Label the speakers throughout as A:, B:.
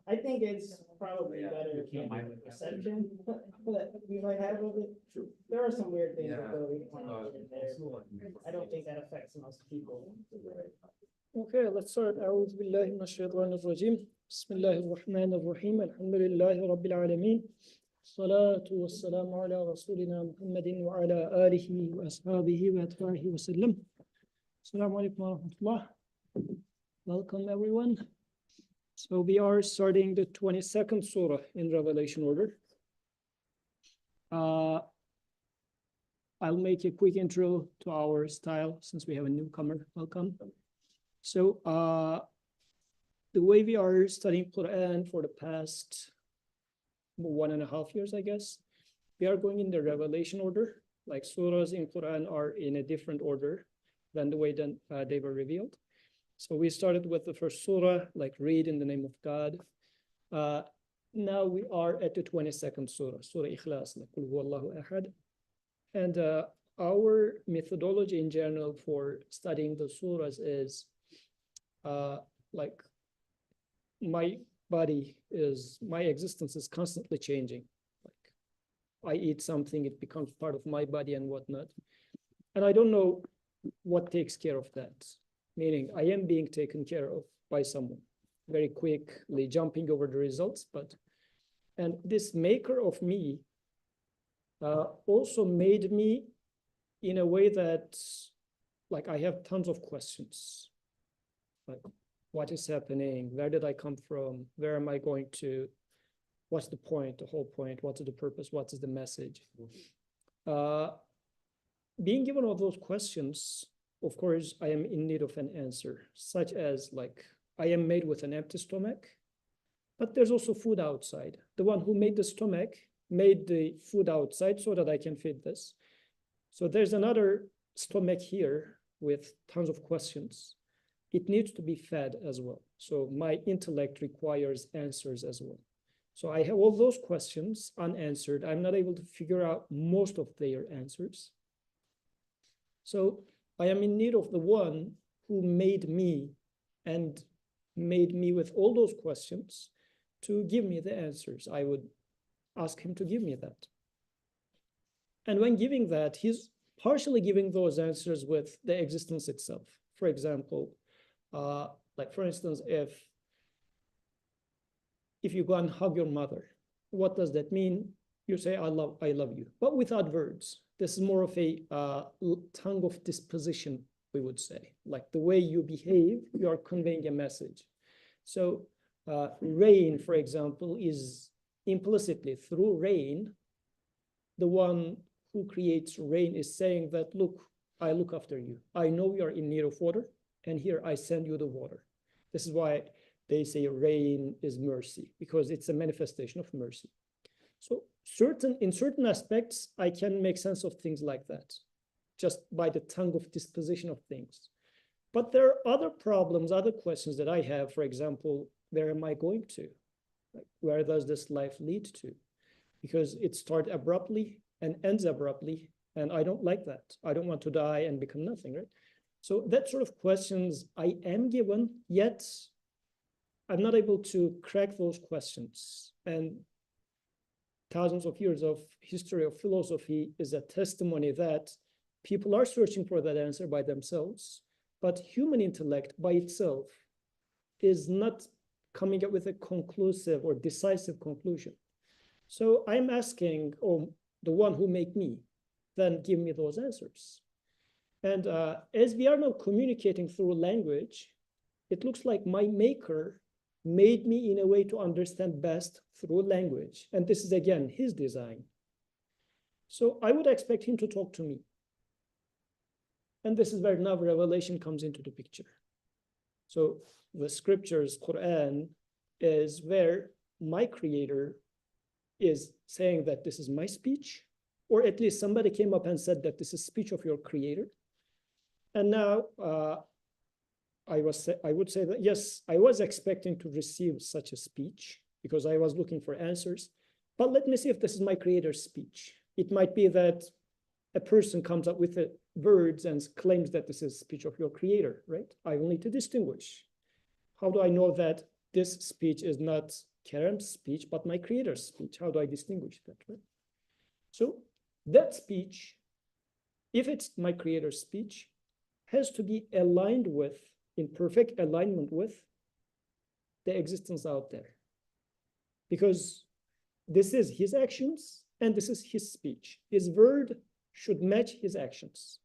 A: I think it's probably better than the perception that we might have of it. There are some weird things that go on in there. I don't think that affects most people.
B: Okay, let's start. أعوذ بالله من الشيطان الرجيم. بسم الله الرحمن الرحيم. الحمد لله رب العالمين. الصلاة والسلام على رسولنا محمد وعلى آله وأصحابه وأتباعه وسلم. السلام عليكم ورحمة الله. Welcome everyone. So we are starting the 22nd surah in Revelation order. I'll make a quick intro to our style since we have a newcomer. Welcome. So the way we are studying Quran for the past 1.5 years, I guess, we are going in the Revelation order. Like surahs in Quran are in a different order than the way that they were revealed. So we started with the first surah, like read in the name of God. Now we are at the 22nd surah, Surah Ikhlas, like Qul Huwallahu Ahad. And our methodology in general for studying the surahs is like my existence is constantly changing. Like I eat something, it becomes part of my body and whatnot. And I don't know what takes care of that. Meaning I am being taken care of by someone, very quickly jumping over the results. And this maker of me also made me in a way that like I have tons of questions. Like what is happening? Where did I come from? Where am I going to? What's the point, the whole point? What is the purpose? What is the message? Being given all those questions, of course, I am in need of an answer, such as like, I am made with an empty stomach, but there's also food outside. The one who made the stomach made the food outside so that I can feed this. So there's another stomach here with tons of questions. It needs to be fed as well. So my intellect requires answers as well. So I have all those questions unanswered. I'm not able to figure out most of their answers. So I am in need of the one who made me and made me with all those questions to give me the answers. I would ask him to give me that. And when giving that, he's partially giving those answers with the existence itself. For example, like for instance, if you go and hug your mother, what does that mean? You say, I love you, but without words. This is more of a tongue of disposition, we would say. Like the way you behave, you are conveying a message. So rain, for example, is implicitly through rain, the one who creates rain is saying that, look, I look after you. I know you are in need of water, and here I send you the water. This is why they say rain is mercy, because it's a manifestation of mercy. So in certain aspects, I can make sense of things like that, just by the tongue of disposition of things. But there are other problems, other questions that I have. For example, where am I going to? Like, where does this life lead to? Because it starts abruptly and ends abruptly, and I don't like that. I don't want to die and become nothing, right? So that sort of questions I am given, yet I'm not able to crack those questions. And thousands of years of history of philosophy is a testimony that people are searching for that answer by themselves, but human intellect by itself is not coming up with a conclusive or decisive conclusion. So I'm asking, oh, the one who made me, then give me those answers. And as we are now communicating through language, it looks like my maker made me in a way to understand best through language. And this is, again, his design. So I would expect him to talk to me. And this is where now revelation comes into the picture. So the scriptures, Quran, is where my creator is saying that this is my speech, or at least somebody came up and said that this is speech of your creator. And now I would say that, yes, I was expecting to receive such a speech because I was looking for answers. But let me see if this is my creator's speech. It might be that a person comes up with the words and claims that this is speech of your creator, right? I will need to distinguish. How do I know that this speech is not Kerem's speech, but my creator's speech. How do I distinguish that, right? So that speech, if it's my creator's speech, has to be aligned with, in perfect alignment with, the existence out there. Because this is his actions and this is his speech. His word should match his actions.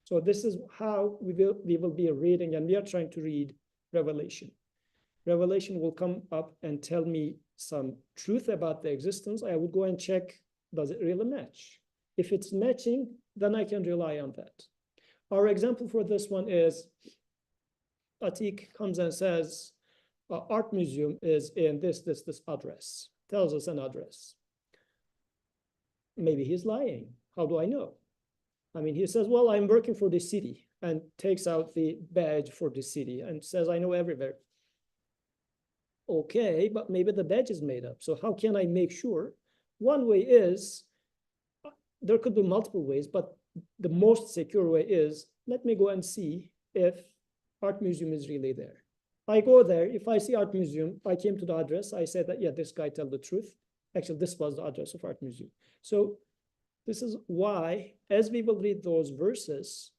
B: So this is how we will be reading, and we are trying to read Revelation. Revelation will come up and tell me some truth about the existence. I will go and check, does it really match? If it's matching, then I can rely on that. Our example for this one is Atik comes and says, art museum is in this address, tells us an address. Maybe he's lying. How do I know? I mean, he says, well, I'm working for the city, and takes out the badge for the city and says, I know everywhere. Okay, but maybe the badge is made up. So how can I make sure? One way is, there could be multiple ways, but the most secure way is, let me go and see if art museum is really there. I go there, if I see art museum, I came to the address, I said that, yeah, this guy tell the truth. Actually, this was the address of art museum. So this is why, as we will read those verses,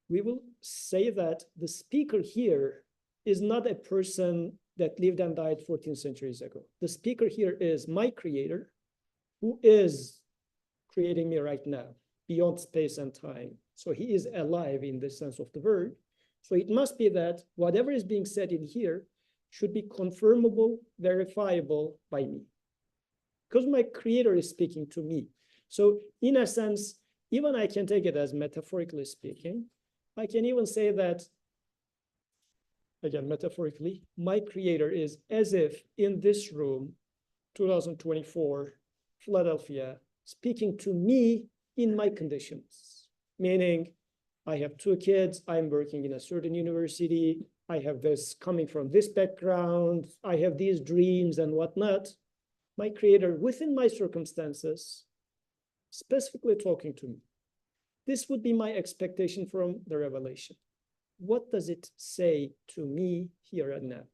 B: we will say that the speaker here is not a person that lived and died 14 centuries ago. The speaker here is my creator, who is creating me right now, beyond space and time. So he is alive in the sense of the word. So it must be that whatever is being said in here should be confirmable, verifiable by me. Because my creator is speaking to me. So in a sense, even I can take it as metaphorically speaking. I can even say that, again, metaphorically, my creator is as if in this room, 2024, Philadelphia, speaking to me in my conditions. Meaning, I have 2 kids, I'm working in a certain university, I have this coming from this background, I have these dreams and whatnot. My creator, within my circumstances, specifically talking to me. This would be my expectation from the revelation. What does it say to me here and now?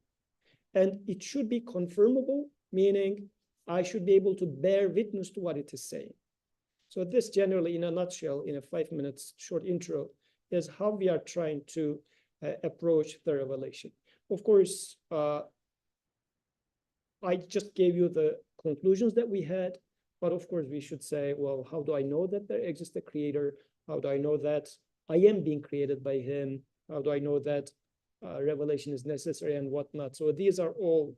B: And it should be confirmable, meaning I should be able to bear witness to what it is saying. So this generally, in a nutshell, in a 5 minutes short intro, is how we are trying to approach the revelation. Of course, I just gave you the conclusions that we had, but of course we should say, well, how do I know that there exists a creator? How do I know that I am being created by him? How do I know that revelation is necessary and whatnot? So these are all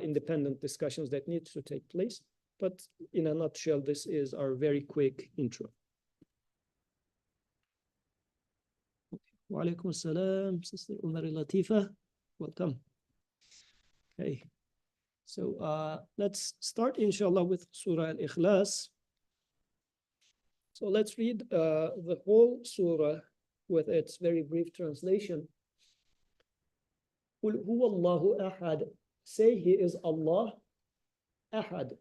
B: independent discussions that need to take place. But in a nutshell, this is our very quick intro. Wa alaikum assalam, Sister Umar Latifa. Welcome. Okay. So let's start, inshallah, with Surah Al-Ikhlas. So let's read the whole surah with its very brief translation. Qul huwa Allahu ahad. Say he is Allah, ahad.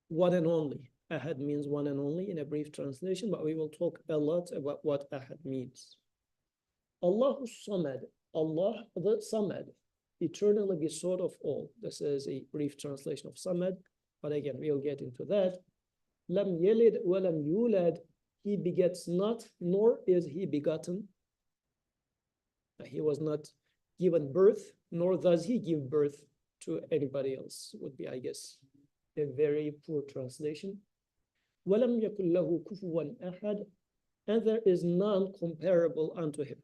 B: One and only. Ahad means one and only in a brief translation, but we will talk a lot about what ahad means. Allahu samad. Allah the samad. Eternally besought of all. This is a brief translation of samad, but again, we'll get into that. Lam yalid wa lam yulad. He begets not, nor is he begotten. He was not given birth, nor does he give birth to anybody else, would be, I guess, a very poor translation. وَلَمْ يَكُنْ لَهُ كُفُوًا أَحَدٌ. And there is none comparable unto him.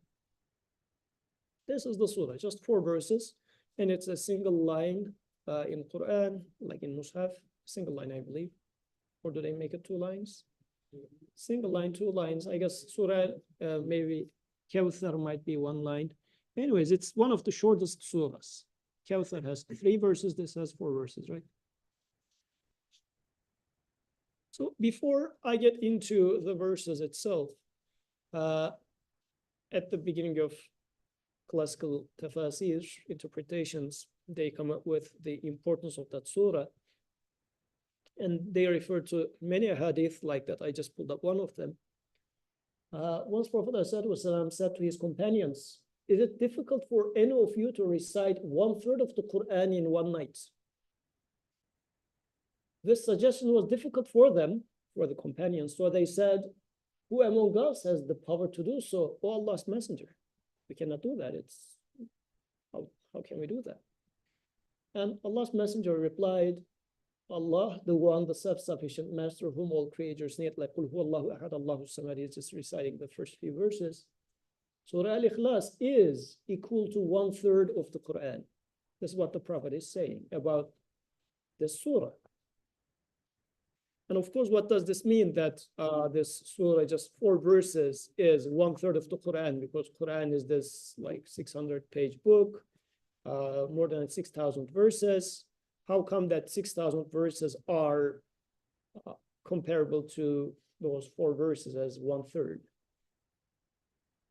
B: This is the surah, just 4 verses, and it's a single line in Quran, like in Mus'haf, single line, I believe. Or do they make it 2 lines? Single line, 2 lines. I guess surah, maybe Kawthar might be 1 line. Anyways, it's one of the shortest surahs. Kawthar has 3 verses, this has 4 verses, right? So before I get into the verses itself, at the beginning of classical tafasir interpretations, they come up with the importance of that surah. And they refer to many hadith like that. I just pulled up one of them. Once Prophet ﷺ said to his companions, is it difficult for any of you to recite 1/3 of the Quran in one night? This suggestion was difficult for them, for the companions. So they said, who among us has the power to do so? O Allah's messenger. We cannot do that. How can we do that? And Allah's messenger replied, Allah, the one, the self-sufficient master whom all creatures need, like Qul huwallahu ahad, Allahu samad, is just reciting the first few verses. Surah Al-Ikhlas is equal to 1/3 of the Quran. This is what the Prophet is saying about this surah. And of course, what does this mean that this surah, just 4 verses, is 1/3 of the Quran? Because Quran is this like 600-page book, more than 6,000 verses. How come that 6,000 verses are comparable to those 4 verses as 1/3?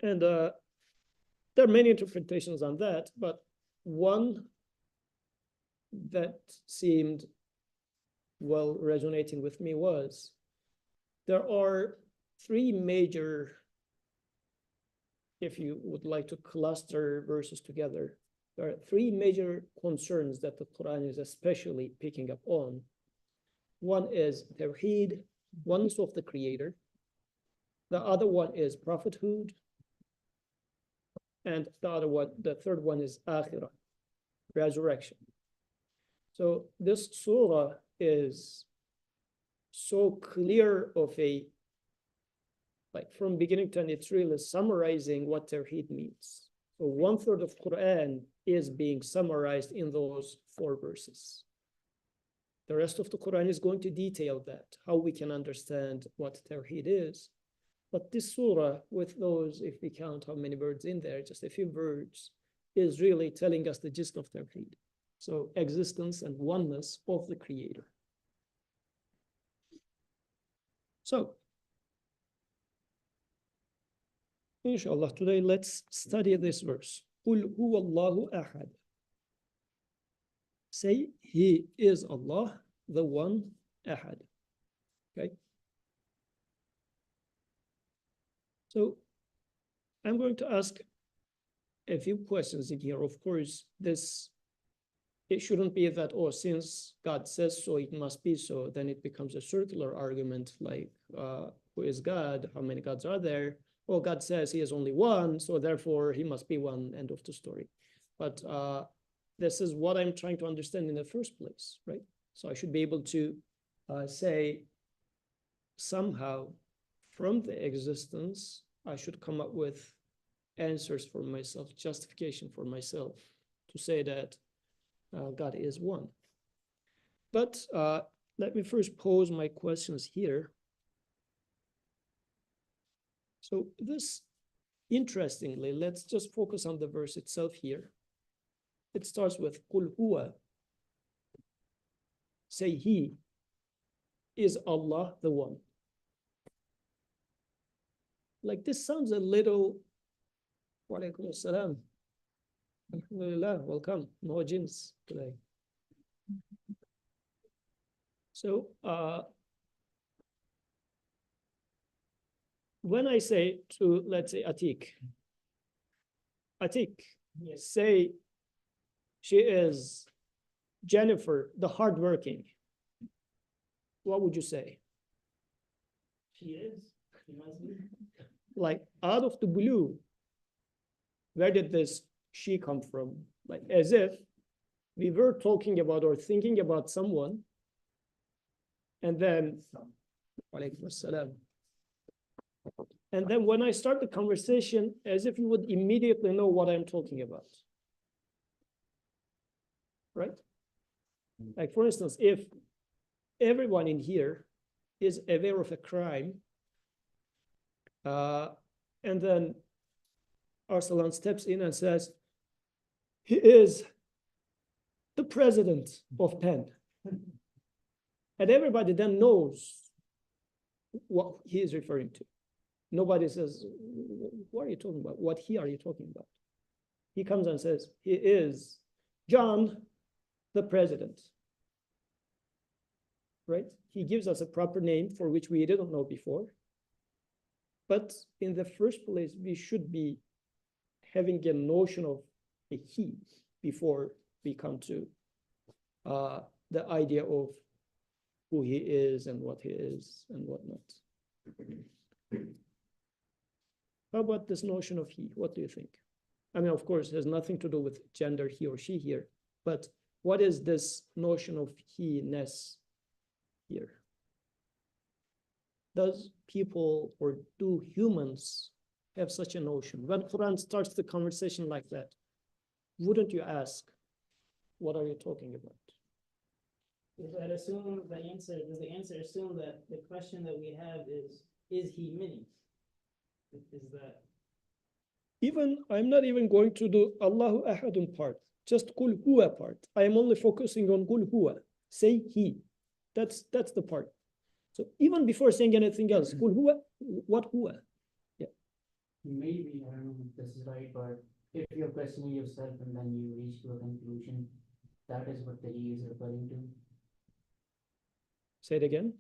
B: And there are many interpretations on that, but one that seemed well resonating with me was there are 3 major, if you would like to cluster verses together, there are 3 major concerns that the Quran is especially picking up on. One is Tawheed, oneness of the Creator. The other one is prophethood. And the third one is Akhirah, resurrection. So this surah is so clear of a, like from beginning to end, it's really summarizing what Tawheed means. So 1/3 of Quran is being summarized in those 4 verses. The rest of the Quran is going to detail that, how we can understand what Tawheed is. But this surah, with those, if we count how many words in there, just a few words, is really telling us the gist of Tawheed. So existence and oneness of the Creator. So, inshallah, today let's study this verse. Qul huwallahu ahad. Say, He is Allah, the one, ahad. Okay? So, I'm going to ask a few questions in here. Of course, it shouldn't be that, oh, since God says so, it must be so. Then it becomes a circular argument like, who is God? How many gods are there? Oh, God says he is only one, so therefore he must be one, end of the story. But this is what I'm trying to understand in the first place, right? So I should be able to say somehow from the existence, I should come up with answers for myself, justification for myself to say that God is one. But let me first pose my questions here. So this, interestingly, let's just focus on the verse itself here. It starts with Qul huwa. Say He is Allah the One. Like this sounds a little, wa alaikum assalam. Alhamdulillah, welcome. No jinns today. So when I say to, let's say, Atik, yes, say she is Jennifer, the hardworking, what would you say?
A: She is. She must be.
B: Like out of the blue, where did this she come from? Like as if we were talking about or thinking about someone, and then, and then when I start the conversation, as if you would immediately know what I'm talking about, right? Like for instance, if everyone in here is aware of a crime, and then Arsalan steps in and says, he is the president of Penn. And everybody then knows what he is referring to. Nobody says, what are you talking about? What he are you talking about? He comes and says, he is John, the president. Right? He gives us a proper name for which we didn't know before. But in the first place, we should be having a notion of a he before we come to the idea of who he is and what he is and whatnot. How about this notion of he? What do you think? I mean, of course, it has nothing to do with gender, he or she here, but what is this notion of he-ness here? Does people or do humans have such a notion? When Quran starts the conversation like that, wouldn't you ask, what are you talking about?
A: Does that assume the answer, does the answer assume that the question that we have is he many? Is that?
B: Even, I'm not even going to do Allahu Ahadun part, just Kul Huwa part. I am only focusing on Kul Huwa. Say he. That's the part. So even before saying anything else, Kul Huwa, what Huwa? Yeah.
C: Maybe, I don't know if this is right, but if you're questioning yourself and then you reach to a conclusion, that is what the he is referring to.
B: Say it again.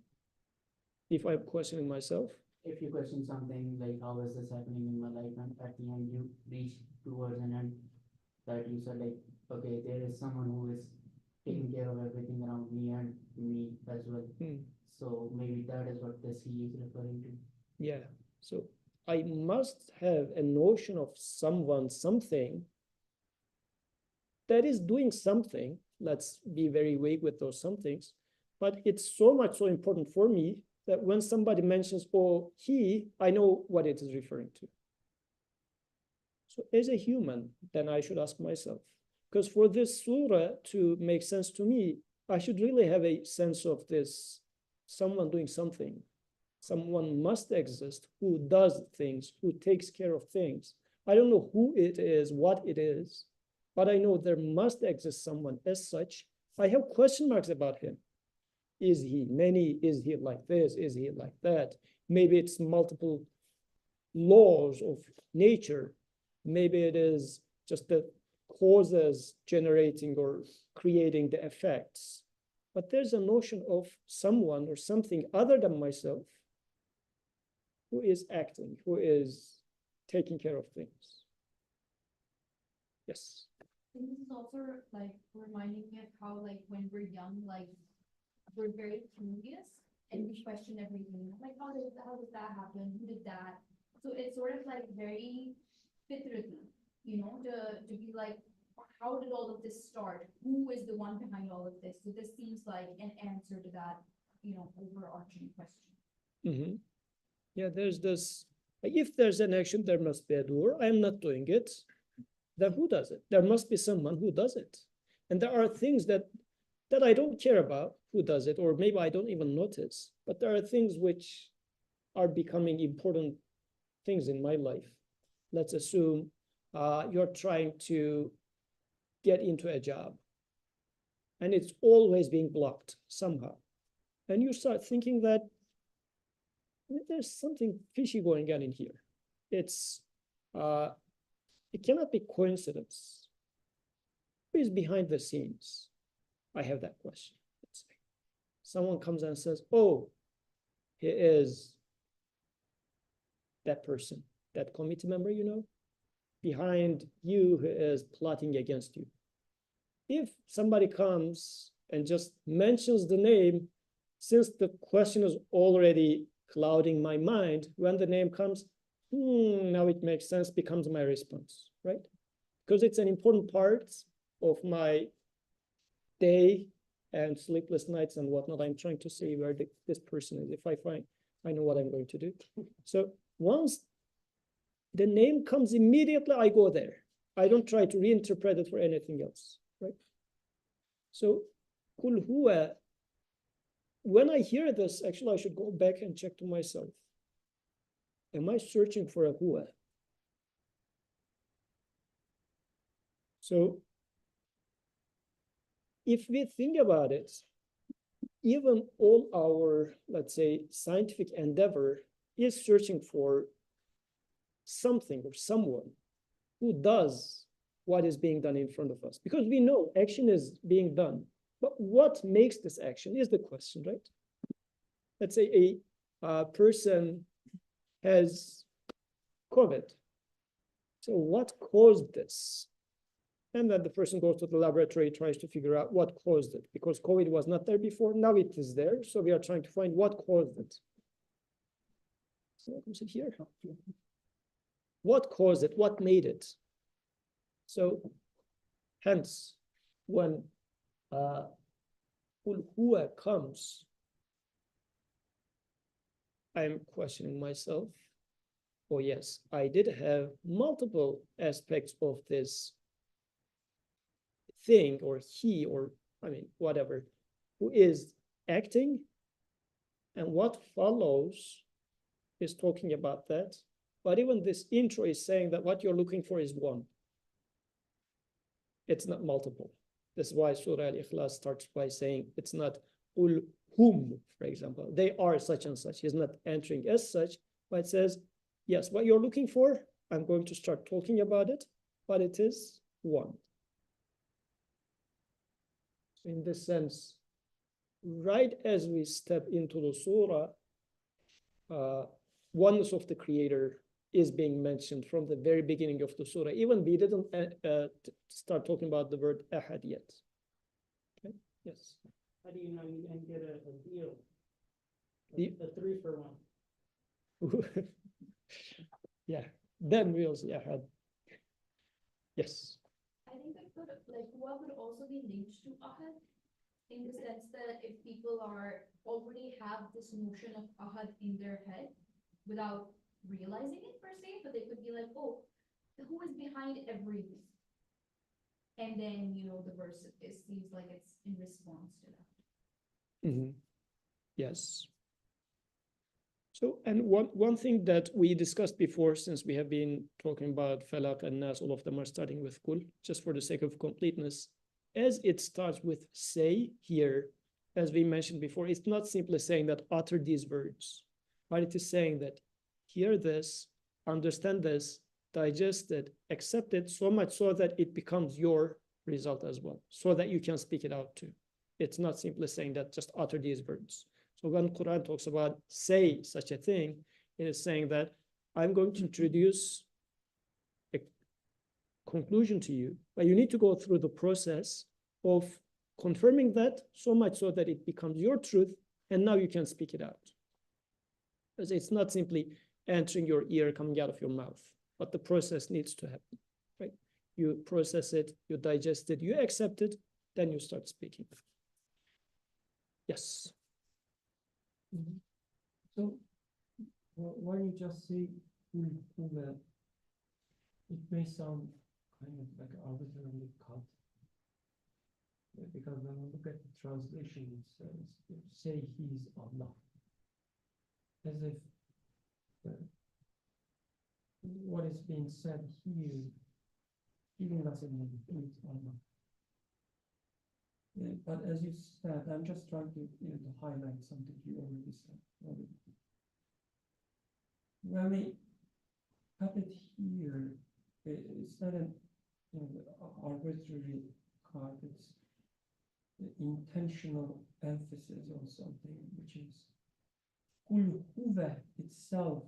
B: If I'm questioning myself.
C: If you question something like, how is this happening in my life? And at the end, you reach towards an end that you said, like, okay, there is someone who is taking care of everything around me and me as well. So maybe that is what this he is referring to.
B: Yeah. So I must have a notion of someone, something that is doing something. Let's be very vague with those somethings. But it's so much so important for me that when somebody mentions, oh, he, I know what it is referring to. So as a human, then I should ask myself, because for this surah to make sense to me, I should really have a sense of this, someone doing something. Someone must exist who does things, who takes care of things. I don't know who it is, what it is, but I know there must exist someone as such. I have question marks about him. Is he many? Is he like this? Is he like that? Maybe it's multiple laws of nature. Maybe it is just the causes generating or creating the effects. But there's a notion of someone or something other than myself who is acting, who is taking care of things. Yes.
D: I think this is also like reminding me of how like when we're young, like we're very curious and we question everything. Like how does that happen? Who did that? So it's sort of like very fitrati, you know, to be like, how did all of this start? Who is the one behind all of this? So this seems like an answer to that, you know, overarching question.
B: Mm-hmm. Yeah, there's this, if there's an action, there must be a doer. I'm not doing it. Then who does it? There must be someone who does it. And there are things that I don't care about who does it, or maybe I don't even notice, but there are things which are becoming important things in my life. Let's assume you're trying to get into a job and it's always being blocked somehow. And you start thinking that there's something fishy going on in here. It's, it cannot be coincidence. Who is behind the scenes? I have that question. Let's say someone comes and says, oh, he is that person, that committee member, you know, behind you who is plotting against you. If somebody comes and just mentions the name, since the question is already clouding my mind, when the name comes, now it makes sense, becomes my response, right? Because it's an important part of my day and sleepless nights and whatnot. I'm trying to see where this person is. If I find, I know what I'm going to do. So once the name comes immediately, I go there. I don't try to reinterpret it for anything else, right? So Kul Huwa, when I hear this, actually, I should go back and check to myself. Am I searching for a Huwa? So if we think about it, even all our, let's say, scientific endeavor is searching for something or someone who does what is being done in front of us. Because we know action is being done. But what makes this action is the question, right? Let's say a person has COVID. So what caused this? And then the person goes to the laboratory, tries to figure out what caused it, because COVID was not there before. Now it is there. So we are trying to find what caused it. So let me sit here. What caused it? What made it? So hence, when Huwa comes, I'm questioning myself. Oh yes, I did have multiple aspects of this thing, or he, or I mean, whatever, who is acting, and what follows is talking about that. But even this intro is saying that what you're looking for is one. It's not multiple. This is why Surah Al-Ikhlas starts by saying it's not ul hum, for example. They are such and such. He's not entering as such, but it says, yes, what you're looking for, I'm going to start talking about it, but it is one. In this sense, right as we step into the surah, oneness of the Creator is being mentioned from the very beginning of the surah. Even we didn't start talking about the word ahad yet. Okay. Yes.
A: How do you know you didn't get a deal?
B: The-
A: A 3-for-1.
B: Yeah, then we'll see ahad. Yes.
D: I think it could, like, what would also be linked to ahad, in the sense that if people are already have this notion of ahad in their head without realizing it per se, but they could be like, oh, who is behind everything? And then, you know, the verse, it seems like it's in response to that.
B: Mm-hmm. Yes. So, and one thing that we discussed before, since we have been talking about Falaq and Nas, all of them are starting with Kul, just for the sake of completeness, as it starts with say here, as we mentioned before, it's not simply saying that utter these words, but it is saying that hear this, understand this, digest it, accept it, so much so that it becomes your result as well, so that you can speak it out too. It's not simply saying that just utter these words. So when Quran talks about say such a thing, it is saying that I'm going to introduce a conclusion to you, but you need to go through the process of confirming that so much so that it becomes your truth, and now you can speak it out. Because it's not simply entering your ear, coming out of your mouth, but the process needs to happen, right? You process it, you digest it, you accept it, then you start speaking. Yes.
E: So, when you just say Huwa, it may sound kind of like arbitrarily cut. Because when we look at the translation, it says, say he's Allah. As if what is being said here, even as in he's Allah. But as you said, I'm just trying to, to highlight something you already said. When we cut it here, it's not an arbitrary cut, it's intentional emphasis on something, which is Kul Huwa itself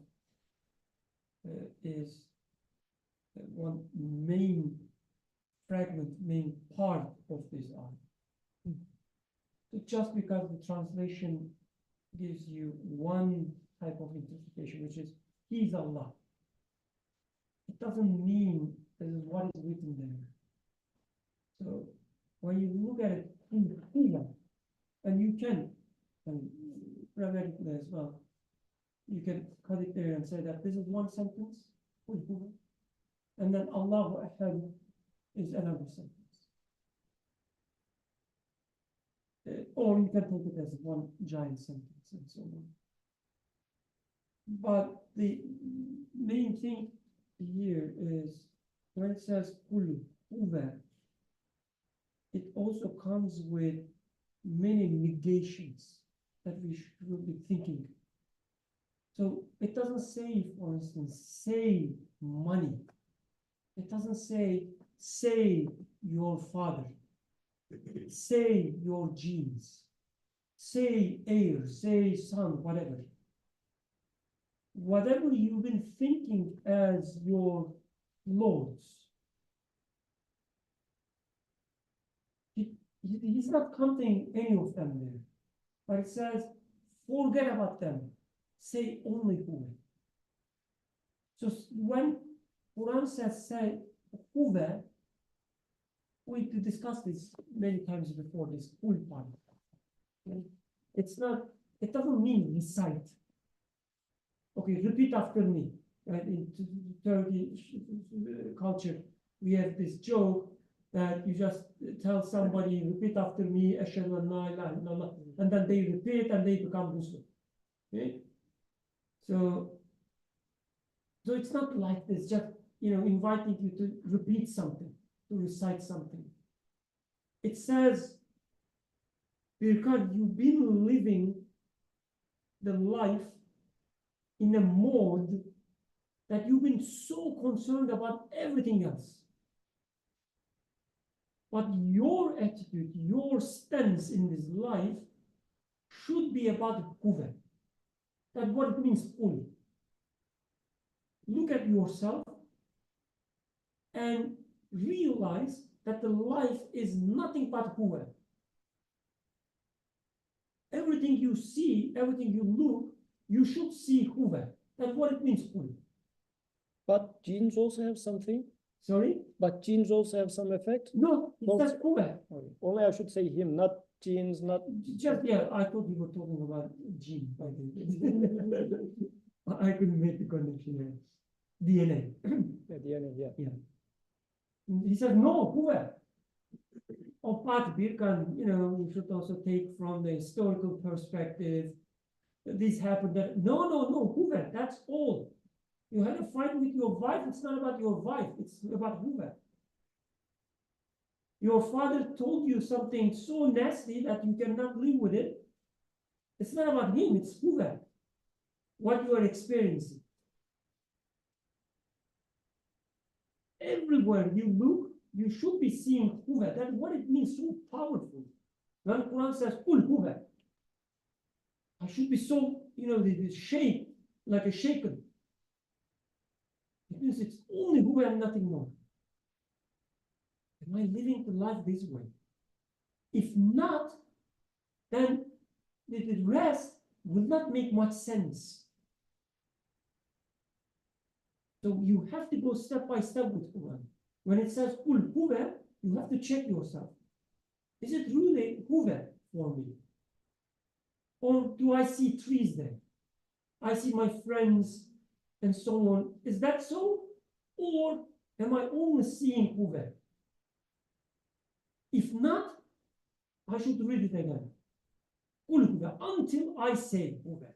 E: is one main fragment, main part of this art. So just because the translation gives you one type of interpretation, which is He's Allah, it doesn't mean this is what is written there. So when you look at it in Huwa, and you can, and grammatically as well, you can cut it there and say that this is one sentence, and then Allahu Ahad is another sentence. Or you can take it as one giant sentence and so on. But the main thing here is when it says Kul Huwa, it also comes with many negations that we should be thinking. So it doesn't say, for instance, say money. It doesn't say your father. Say your genes. Say heir, say son, whatever. Whatever you've been thinking as your loads. He's not counting any of them there. But it says, forget about them. Say only Huwa. So when Quran says say Huwa, we discussed this many times before, this full part. Okay? It's not, it doesn't mean recite. Okay, repeat after me. Right? In Turkish culture, we have this joke that you just tell somebody, repeat after me, Ashhadu an la ilaha illallah, and then they repeat and they become Muslim. Okay? So it's not like this, just inviting you to repeat something, to recite something. It says, because you've been living the life in a mode that you've been so concerned about everything else. But your attitude, your stance in this life should be about Huwa. That's what it means fully. Look at yourself and realize that the life is nothing but Huwa. Everything you see, everything you look, you should see Huwa. That's what it means fully.
B: But genes also have something.
E: Sorry?
B: But genes also have some effect.
E: No,
B: No.
E: it's just Huwa.
B: Okay. Only I should say him, not genes, not.
E: Just, yeah, I thought you were talking about gene. I couldn't make the connection. DNA.
B: Yeah, DNA, yeah.
E: Yeah. He said, no, Huwa. Of part Birkan, you should also take from the historical perspective. This happened, that. No, Huwa, that's all. You had a fight with your wife, it's not about your wife, it's about Huwa. Your father told you something so nasty that you cannot live with it. It's not about him, it's Huwa. What you are experiencing. Everywhere you look, you should be seeing Huwa. That's what it means, so powerful. When Quran says, Kul Huwa, I should be so, the shake, like a shaken. It means it's only Huwa and nothing more. Am I living the life this way? If not, then the rest will not make much sense. So you have to go step by step with Quran. When it says Kul Huwa, you have to check yourself. Is it really Huwa for me? Or do I see trees there? I see my friends and so on. Is that so? Or am I only seeing Huwa? If not, I should read it again. Kul Huwa, until I say Huwa.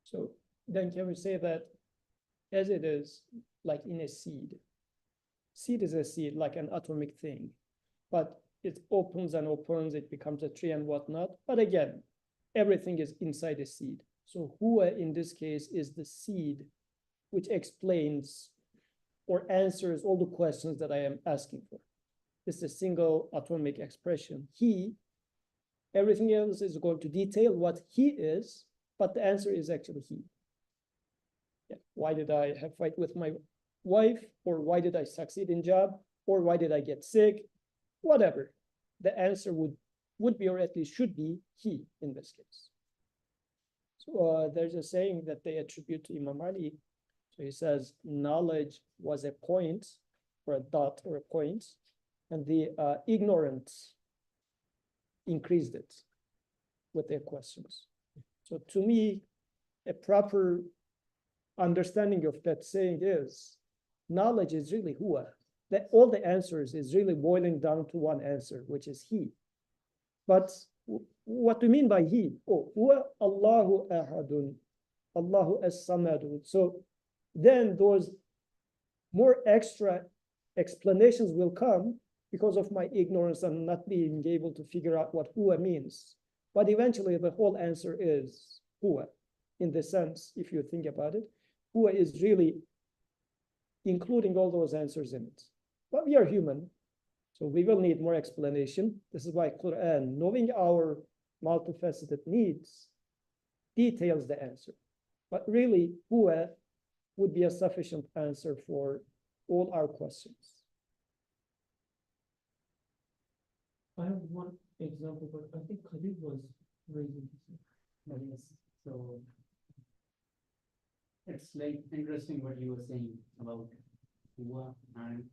B: So then can we say that as it is like in a seed? Seed is a seed, like an atomic thing, but it opens and opens, it becomes a tree and whatnot. But again, everything is inside a seed. So Huwa in this case is the seed which explains or answers all the questions that I am asking for. It's a single atomic expression. He, everything else is going to detail what he is, but the answer is actually he. Yeah. Why did I have a fight with my wife? Or why did I succeed in job? Or why did I get sick? Whatever. The answer would be, or at least should be, he in this case. So there's a saying that they attribute to Imam Ali. So he says, knowledge was a point, or a dot, or a point, and the ignorance increased it with their questions. So to me, a proper understanding of that saying is, knowledge is really Huwa. That all the answers is really boiling down to one answer, which is he. But what do you mean by he? Oh, Huwa Allahu Ahadun, Allahu As-Samadun. So then those more extra explanations will come because of my ignorance and not being able to figure out what Huwa means. But eventually the whole answer is Huwa. In the sense, if you think about it, Huwa is really including all those answers in it. But we are human, so we will need more explanation. This is why Quran, knowing our multifaceted needs, details the answer. But really, Huwa would be a sufficient answer for all our questions.
E: I have one example, but I think Khalid was raising his hand.
C: Yes, so it's like interesting what you were saying about Hua, and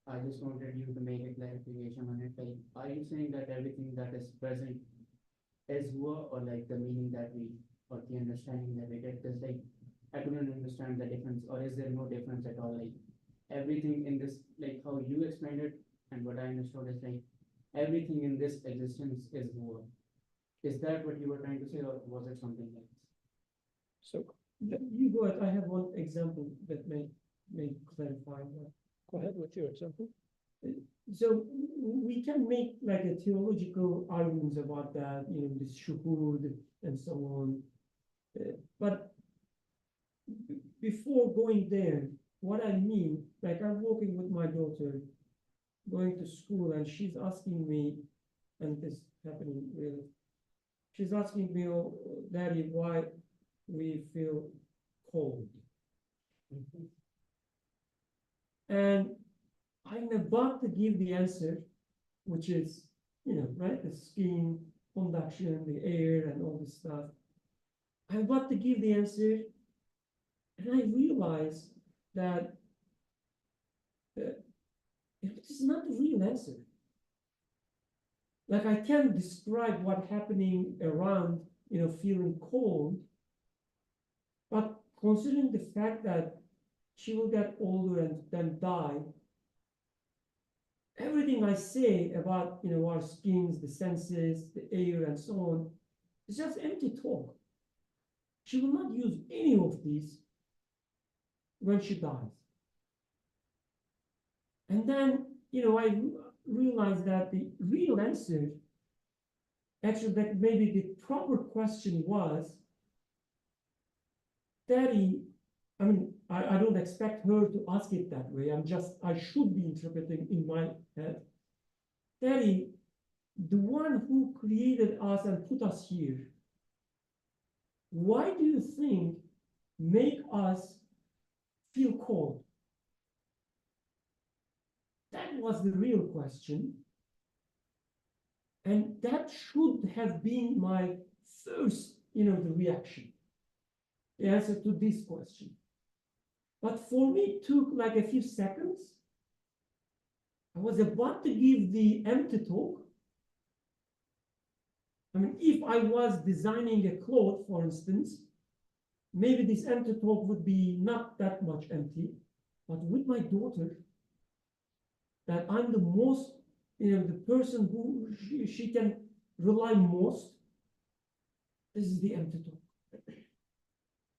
C: I just wanted you to make a clarification on it. Like, are you saying that everything that is present is Hua, or like the meaning that we, or the understanding that we get? Because like, I couldn't understand the difference, or is there no difference at all? Like, everything in this, like how you explained it, and what I understood is like, everything in this existence is Hua. Is that what you were trying to say, or was it something else?
B: So
E: You go ahead, I have one example that may clarify that.
B: go ahead with your example.
E: So we can make like a theological arguments about that, you know, this shuhud and so on. But before going there, what I mean, like I'm walking with my daughter, going to school, and she's asking me, and this happening really, she's asking me, oh, Daddy, why we feel cold. And I'm about to give the answer, which is, you know, right, the skin, conduction, the air, and all this stuff. I'm about to give the answer, and I realize that it is not the real answer. Like I can describe what's happening around, you know, feeling cold, but considering the fact that she will get older and then die, everything I say about, you know, our skins, the senses, the air, and so on, is just empty talk. She will not use any of these when she dies. And then, you know, I realized that the real answer, actually, that maybe the proper question was, Daddy, I mean, I don't expect her to ask it that way. I should be interpreting in my head. Daddy, the one who created us and put us here, why do you think make us feel cold? That was the real question. And that should have been my first, you know, the reaction, the answer to this question. But for me, it took like a few seconds. I was about to give the empty talk. I mean, if I was designing a cloth, for instance, maybe this empty talk would be not that much empty. But with my daughter, that I'm the most, you know, the person who she can rely most, this is the empty talk.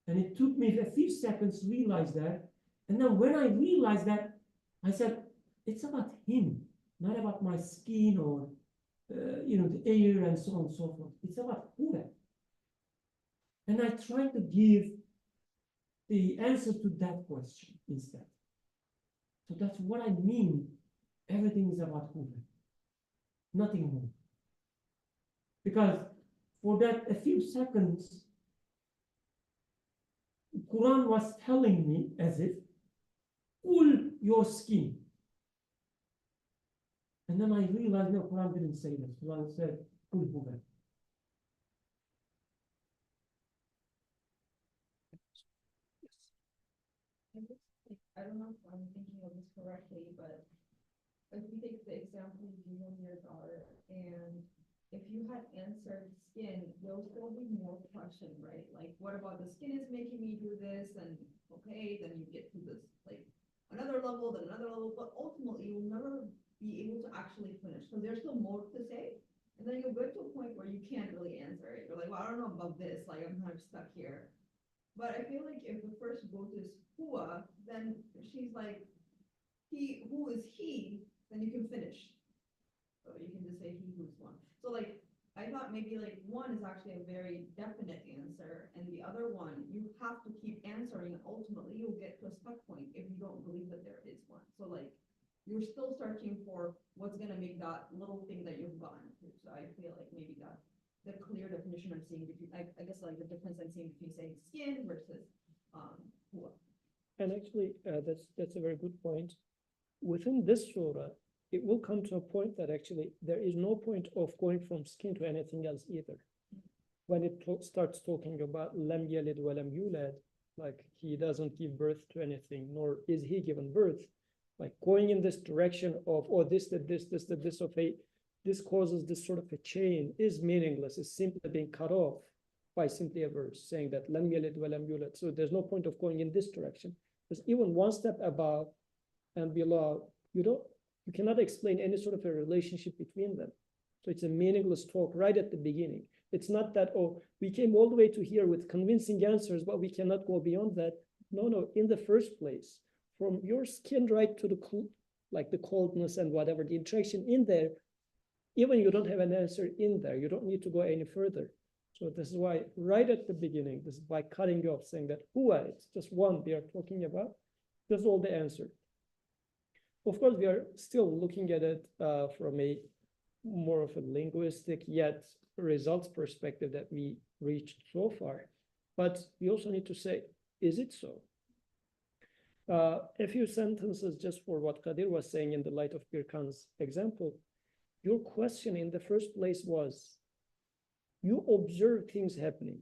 E: And it took me a few seconds to realize that. And then when I realized that, I said, it's about him, not about my skin or, you know, the air and so on and so forth. It's about Huda. And I tried to give the answer to that question instead. So that's what I mean. Everything is about Huda, nothing more. Because for that a few seconds, Quran was telling me as if, cool your skin. And then I realized, no, Quran didn't say this. Quran said, cool Huda.
D: I don't know if I'm thinking of this correctly, but if we take the example of you and your daughter, and if you had answered skin, there'll still be more question, right? Like, what about the skin is making me do this? And okay, then you get to this, like, another level, then another level, but ultimately you'll never be able to actually finish because there's still more to say. And then you'll get to a point where you can't really answer it. You're like, well, I don't know about this, like, I'm kind of stuck here. But I feel like if the first vote is Hua, then she's like, he, who is he, then you can finish. So you can just say he who's one. So like, I thought maybe like one is actually a very definite answer, and the other one, you have to keep answering, and ultimately you'll get to a stuck point if you don't believe that there is one. So like, you're still searching for what's gonna make that little thing that you've gotten to. So I feel like maybe that the clear definition I'm seeing between, I guess like the difference I'm seeing between saying skin versus Hua.
B: And actually, that's a very good point. Within this surah, it will come to a point that actually there is no point of going from skin to anything else either. When it starts talking about lam yalid wa lam yulad, like he doesn't give birth to anything, nor is he given birth, like going in this direction of, oh, this, that, this, of a, this causes this sort of a chain is meaningless, is simply being cut off by simply a verse saying that lam yalid wa lam yulad. So there's no point of going in this direction. Because even one step above and below, you cannot explain any sort of a relationship between them. So it's a meaningless talk right at the beginning. It's not that, oh, we came all the way to here with convincing answers, but we cannot go beyond that. No, in the first place, from your skin right to the coldness and whatever, the interaction in there, even you don't have an answer in there, you don't need to go any further. So this is why right at the beginning, this is by cutting off, saying that huwa, it's just one they are talking about. That's all the answer. Of course, we are still looking at it from a more of a linguistic yet results perspective that we reached so far. But we also need to say, is it so? A few sentences just for what Qadir was saying in the light of Birkan's example. Your question in the first place was, you observe things happening.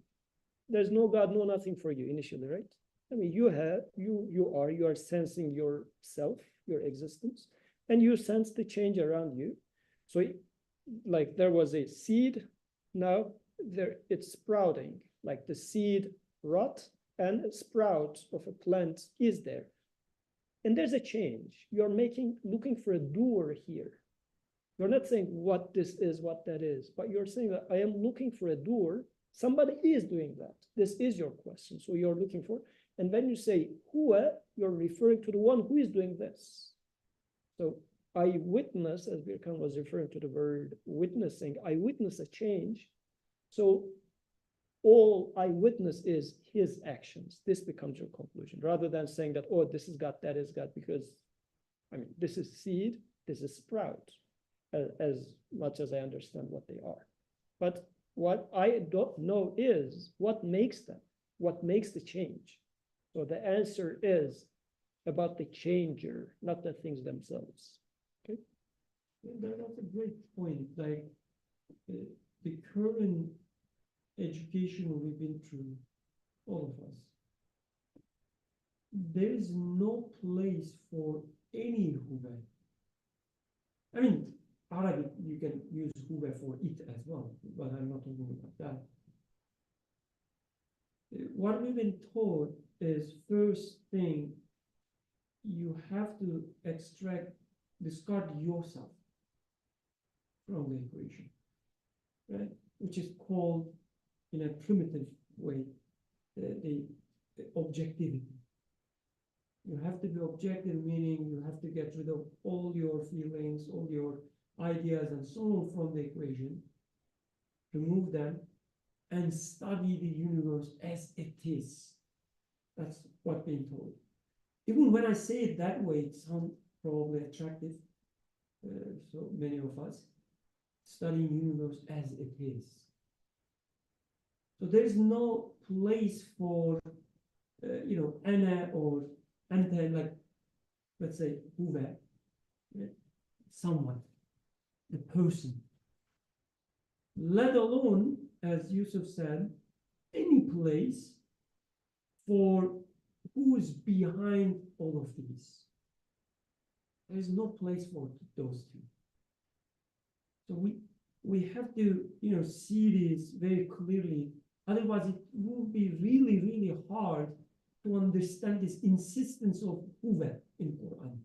B: There's no God, no nothing for you initially, right? I mean, you are sensing yourself, your existence, and you sense the change around you. So like there was a seed, now it's sprouting, like the seed rot and sprout of a plant is there. And there's a change. You're looking for a doer here. You're not saying what this is, what that is, but you're saying that I am looking for a doer. Somebody is doing that. This is your question. So you're looking for, and when you say huwa, you're referring to the one who is doing this. So I witness, as Birkan was referring to the word witnessing, I witness a change. So all I witness is his actions. This becomes your conclusion, rather than saying that, oh, this is God, that is God, because, I mean, this is seed, this is sprout, as much as I understand what they are. But what I don't know is what makes them, what makes the change. So the answer is about the changer, not the things themselves. Okay.
E: That's a great point. Like the current education we've been through, all of us, there is no place for any huwa. I mean, Arabic, you can use huwa for it as well, but I'm not talking about that. What we've been taught is, first thing, you have to discard yourself from the equation, right? Which is called, in a primitive way, the objectivity. You have to be objective, meaning you have to get rid of all your feelings, all your ideas, and so on from the equation, remove them, and study the universe as it is. That's what being told. Even when I say it that way, it sounds probably attractive. So many of us studying universe as it is. So there's no place for, ana or anta, like, let's say, huwa, someone, the person. Let alone, as Yusuf said, any place for who is behind all of these. There is no place for those two. So we have to, see this very clearly. Otherwise, it will be really, really hard to understand this insistence of huwa in Quran.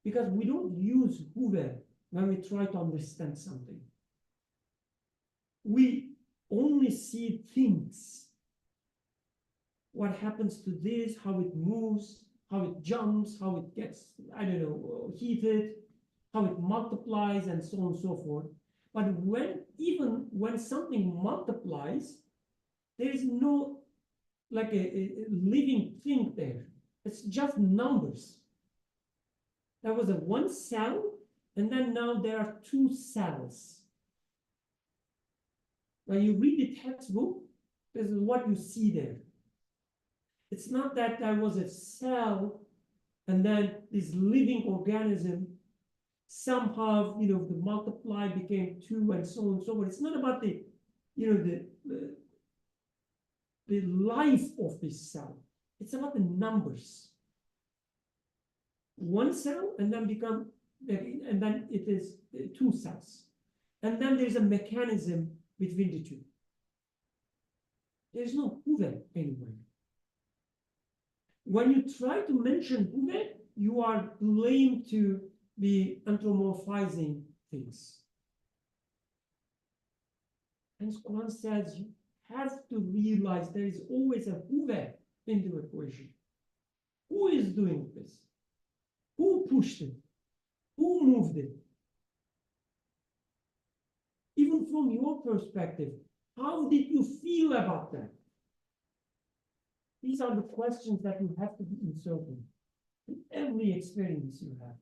E: Because we don't use huwa when we try to understand something. We only see things. What happens to this, how it moves, how it jumps, how it gets, heated, how it multiplies, and so on and so forth. But even when something multiplies, there is no like a living thing there. It's just numbers. There was a one cell, and then now there are two cells. When you read the textbook, this is what you see there. It's not that there was a cell and then this living organism somehow, the multiply became 2 and so on and so forth. It's not about the life of this cell. It's about the numbers. One cell and then it is 2 cells. And then there's a mechanism between the 2. There's no Huve anywhere. When you try to mention Huve, you are blamed to be anthropomorphizing things. And Quran says you have to realize there is always a Huve in the equation. Who is doing this? Who pushed it? Who moved it? Even from your perspective, how did you feel about that? These are the questions that you have to be inserting in every experience you have.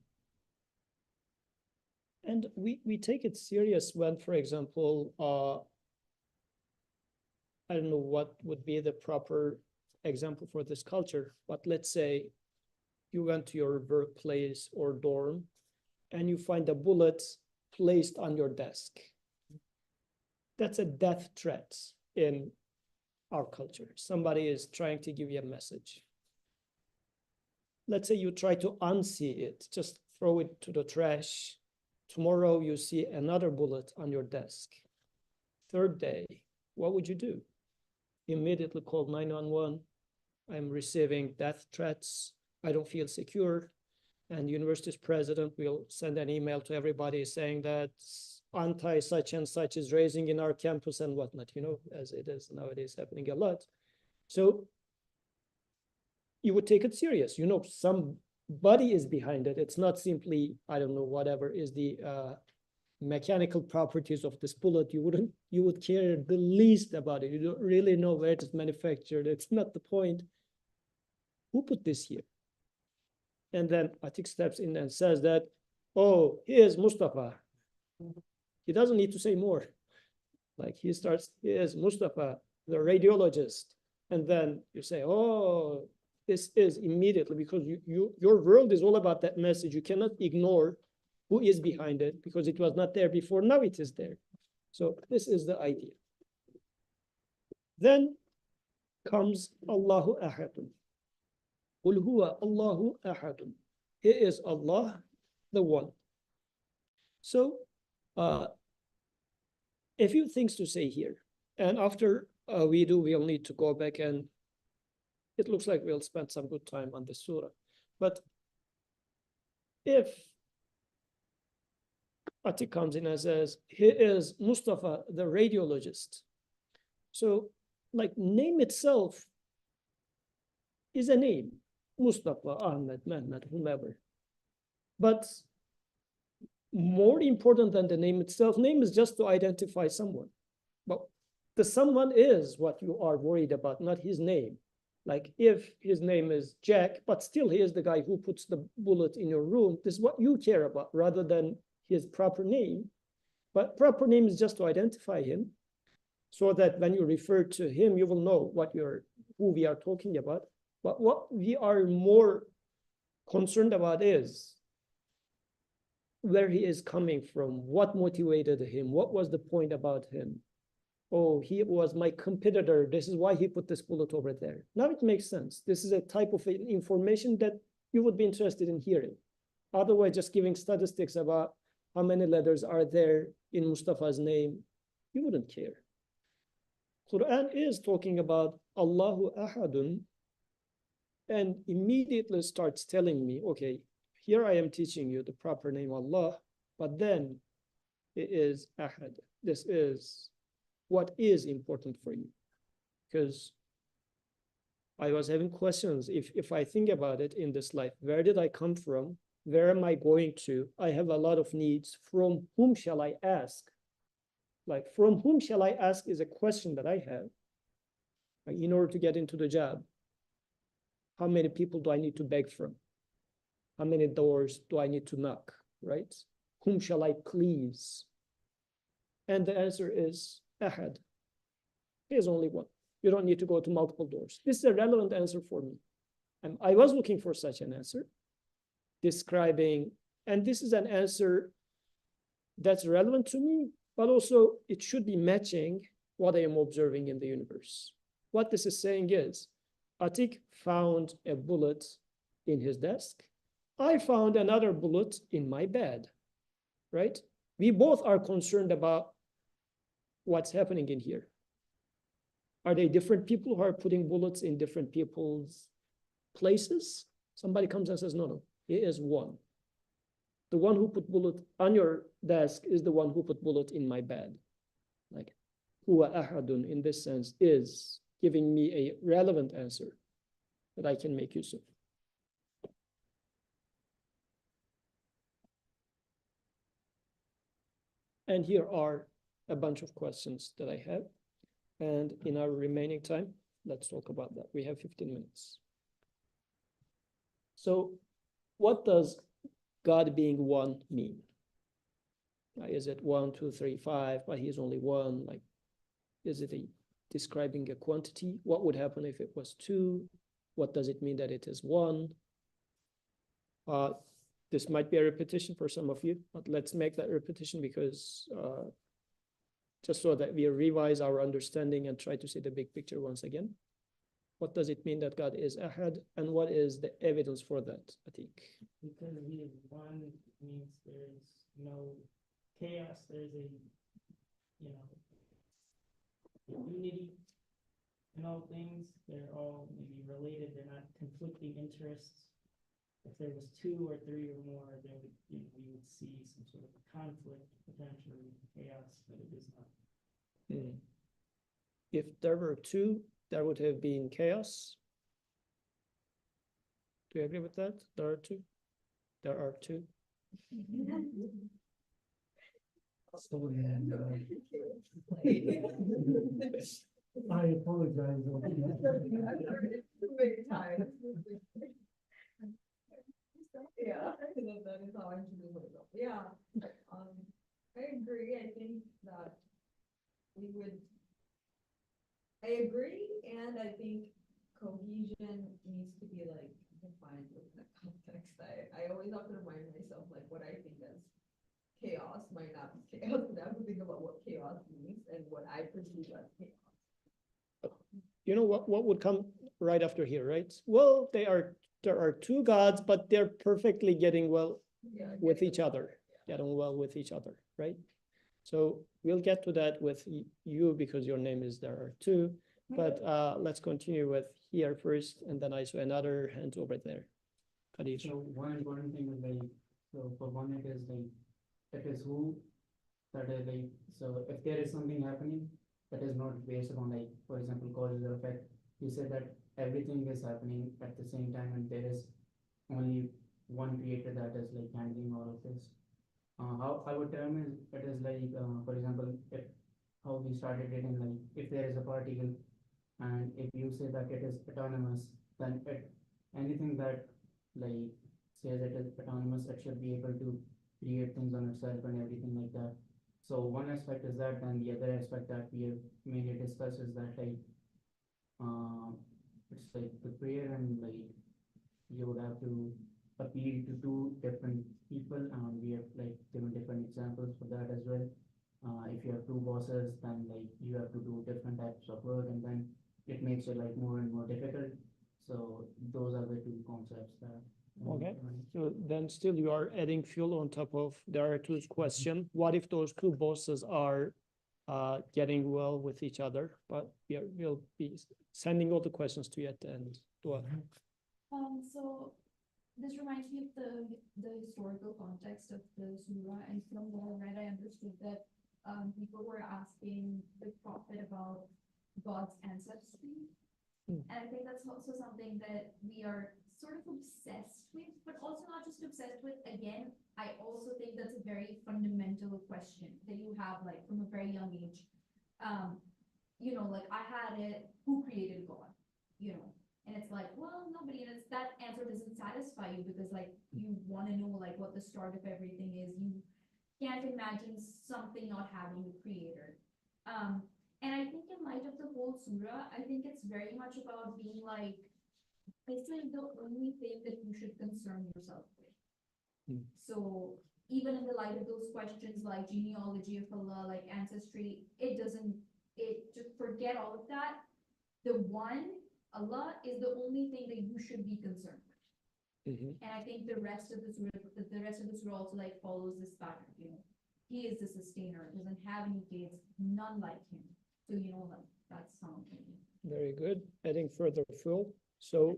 B: And we take it serious when, for example, I don't know what would be the proper example for this culture, but let's say you went to your workplace or dorm and you find a bullet placed on your desk. That's a death threat in our culture. Somebody is trying to give you a message. Let's say you try to unsee it, just throw it to the trash. Tomorrow you see another bullet on your desk. Third day, what would you do? Immediately call 911. I'm receiving death threats. I don't feel secure. And the university's president will send an email to everybody saying that anti such and such is raising in our campus and whatnot, as it is nowadays happening a lot. So you would take it serious. Somebody is behind it. It's not simply, I don't know, whatever is the mechanical properties of this bullet. You would care the least about it. You don't really know where it is manufactured. It's not the point. Who put this here? And then Atik steps in and says that, oh, here's Mustafa. He doesn't need to say more. Like he starts, here's Mustafa, the radiologist. And then you say, oh, this is immediately, because your world is all about that message. You cannot ignore who is behind it because it was not there before. Now it is there. So this is the idea. Then comes Allahu Ahadun. Qul huwa Allahu Ahadun. He is Allah, the one. So a few things to say here. And after we'll need to go back, and it looks like we'll spend some good time on the surah. But if Atik comes in and says, he is Mustafa, the radiologist. So like name itself is a name. Mustafa, Ahmed, Mehmet, whomever. But more important than the name itself, name is just to identify someone. But the someone is what you are worried about, not his name. Like if his name is Jack, but still he is the guy who puts the bullet in your room, this is what you care about rather than his proper name. But proper name is just to identify him so that when you refer to him, you will know who we are talking about. But what we are more concerned about is where he is coming from, what motivated him, what was the point about him. Oh, he was my competitor. This is why he put this bullet over there. Now it makes sense. This is a type of information that you would be interested in hearing. Otherwise, just giving statistics about how many letters are there in Mustafa's name, you wouldn't care. Quran is talking about Allahu Ahadun and immediately starts telling me, okay, here I am teaching you the proper name Allah, but then it is Ahad. This is what is important for you. Because I was having questions. If I think about it in this life, where did I come from? Where am I going to? I have a lot of needs. From whom shall I ask? Like, from whom shall I ask is a question that I have. Like, in order to get into the job, how many people do I need to beg from? How many doors do I need to knock, right? Whom shall I please? And the answer is Ahad. He is only one. You don't need to go to multiple doors. This is a relevant answer for me. And I was looking for such an answer, describing, and this is an answer that's relevant to me, but also it should be matching what I am observing in the universe. What this is saying is, Atik found a bullet in his desk. I found another bullet in my bed, right? We both are concerned about what's happening in here. Are they different people who are putting bullets in different people's places? Somebody comes and says, no, no, it is one. The one who put bullet on your desk is the one who put bullet in my bed. Like, huwa ahadun in this sense is giving me a relevant answer that I can make use of. And here are a bunch of questions that I have. And in our remaining time, let's talk about that. We have 15 minutes. So what does God being one mean? Is it 1, 2, 3, 5, but he's only one? Like, is it describing a quantity? What would happen if it was 2? What does it mean that it is 1? This might be a repetition for some of you, but let's make that repetition because just so that we revise our understanding and try to see the big picture once again. What does it mean that God is ahad, and what is the evidence for that, Atik?
A: Because he is one means there's no chaos, there's a, unity in all things. They're all maybe related, they're not conflicting interests. If there was 2 or 3 or more, there would, we would see some sort of conflict, potentially chaos, but it is not.
B: If there were 2, there would have been chaos. Do you agree with that? There are 2. There are 2.
E: I apologize.
F: Yeah, that is how I introduce myself. Yeah, I agree. I think that I agree, and I think cohesion needs to be like defined within a context. I always have to remind myself like what I think as chaos might not be chaos, but I have to think about what chaos means and what I perceive as chaos.
B: You know what would come right after here, right? Well, there are 2 gods, but they're perfectly getting well with each other, getting well with each other, right? So we'll get to that with you because your name is there are 2, but let's continue with here first, and then I saw another hand over there. Khadij.
C: So one important thing is like, so for one it is like, it is who, that is like, so if there is something happening that is not based on like, for example, cause or effect, you said that everything is happening at the same time and there is only one creator that is like handling all of this. How I would term it is like, for example, if how we started it in like, if there is a particle and if you say that it is autonomous, then anything that like says it is autonomous, it should be able to create things on itself and everything like that. So one aspect is that, and the other aspect that we have mainly discussed is that like, it's like the prayer and like you would have to appeal to 2 different people, and we have like given different examples for that as well. If you have 2 bosses, then like you have to do different types of work, and then it makes it like more and more difficult. So those are the 2 concepts that.
B: Okay. So then still you are adding fuel on top of there are 2's question. What if those 2 bosses are getting well with each other? But we'll be sending all the questions to you at the end.
D: So this reminds me of the historical context of the surah, and from what I read, I understood that people were asking the prophet about God's ancestry. And I think that's also something that we are sort of obsessed with, but also not just obsessed with. Again, I also think that's a very fundamental question that you have like from a very young age. Like I had it, who created God? And it's like, well, nobody, and it's that answer doesn't satisfy you because like you want to know like what the start of everything is. You can't imagine something not having a creator. And I think in light of the whole whole surah, I think it's very much about being like, this is the only thing that you should concern yourself with.
B: Hmm.
D: So even in the light of those questions like genealogy of Allah, like ancestry, just forget all of that. The one, Allah, is the only thing that you should be concerned with.
B: Mhm.
D: And I think the rest of the surah also like follows this pattern, you know. He is the sustainer, doesn't have any kids, none like him. So, you know, like, that's something.
B: Very good. Adding further fuel. So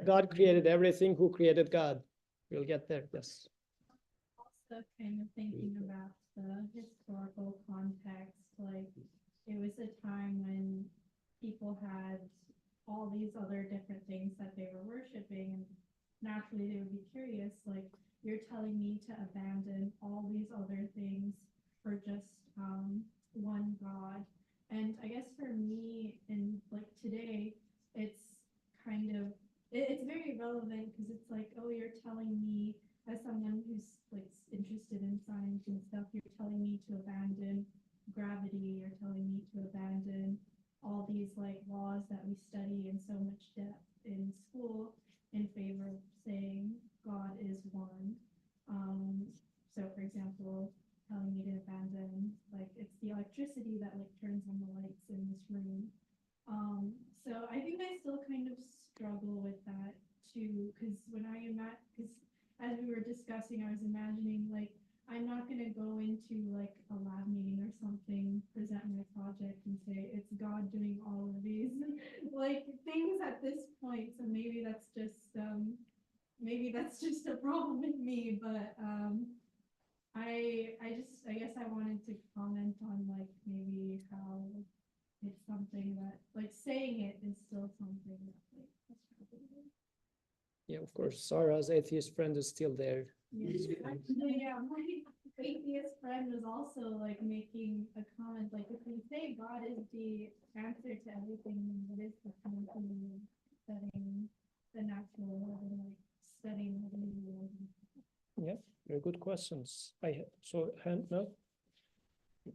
B: God created everything. Who created God? We'll get there. Yes.
G: Also kind of thinking about the historical context, like it was a time when people had all these other different things that they were worshiping, and naturally they would be curious, like, you're telling me to abandon all these other things for just one God. And I guess for me, in like today, it's kind of it's very relevant because it's like, oh, you're telling me, as someone who's like interested in science and stuff, you're telling me to abandon gravity, you're telling me to abandon all these like laws that we study in so much depth in school in favor of saying God is one. So for example, telling me to abandon, like, it's the electricity that like turns on the lights in this room. So I think I still kind of struggle with that too, because because as we were discussing, I was imagining like, I'm not gonna go into like a lab meeting or something, present my project and say, it's God doing all of these like things at this point. So maybe that's just a problem with me, but I guess I wanted to comment on like maybe how it's something that like saying it is still something that like I struggle with.
B: Yeah, of course. Sarah's atheist friend is still there.
G: Actually, yeah, my atheist friend was also like making a comment, like if we say God is the answer to everything, then what is the point of studying the natural world and like studying the new world?
B: Yeah, very good questions. So hand no,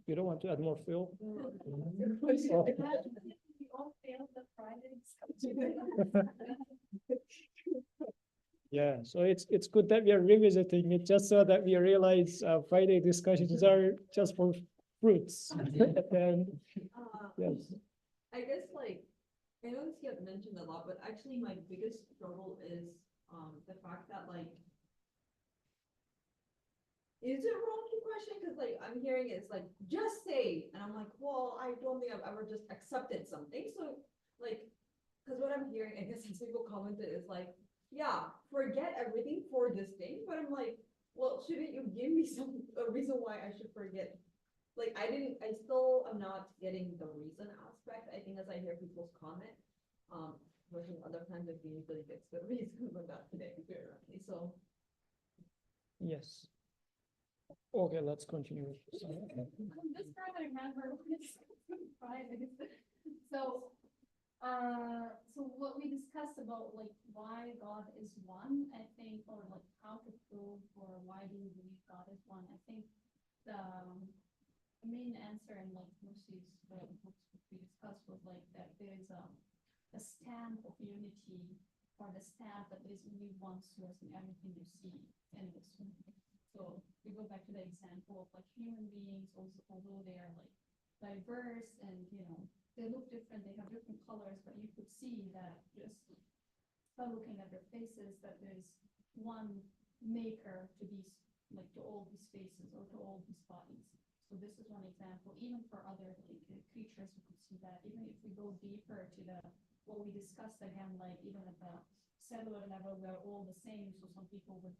B: you don't want to add more fuel? Oh.
G: We all failed the Friday discussion.
B: Yeah, so it's good that we are revisiting it just so that we realize Friday discussions are just for fruits. And yes,
F: I guess like, I know this gets mentioned a lot, but actually my biggest struggle is the fact that like, is it wrong to question? Because like I'm hearing it's like, just say, and I'm like, well, I don't think I've ever just accepted something. So like, because what I'm hearing, I guess as people commented, is like, yeah, forget everything for this thing. But I'm like, well, shouldn't you give me a reason why I should forget? Like I still am not getting the reason aspect. I think as I hear people's comment, versus other times it usually gets the reason, but not today, apparently. So
G: This
B: yes. Okay, let's continue.
G: part I remember was Friday. So so what we discussed about like why God is one, I think, or like how to prove or why do we believe God is one, I think the main answer in like Lucy's books we discussed was like that there's a stamp of unity, or the stamp that there's only one source in everything you see in this room. So we go back to the example of like human beings, also although they are like diverse and you know they look different, they have different colors, but you could see that just by looking at their faces that there's one maker to these, like to all these faces or to all these bodies. So this is one example. Even for other like creatures, we could see that. Even if we go deeper to the what we discussed again, like even at the cellular level, we're all the same. So some people would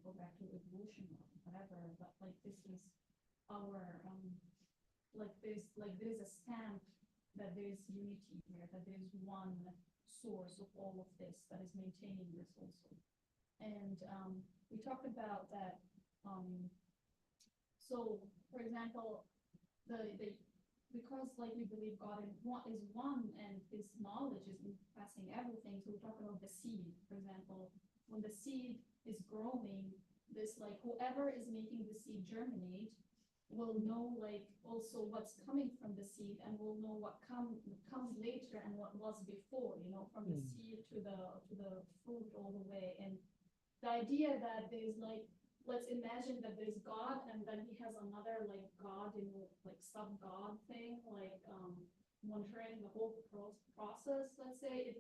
G: go back to evolution or whatever. But like this is our there's a stamp that there's unity here, that there's one source of all of this that is maintaining this also. And we talked about that. So, for example, because like we believe God is one, and His knowledge is passing everything. So we talk about the seed, for example, when the seed is growing, this like whoever is making the seed germinate will know like also what's coming from the seed and will know what comes later and what was before, you know, from the seed to the fruit all the way. And the idea that there's like, let's imagine that there's God and then he has another like God, you know, like sub-God thing, like monitoring the whole process, let's say,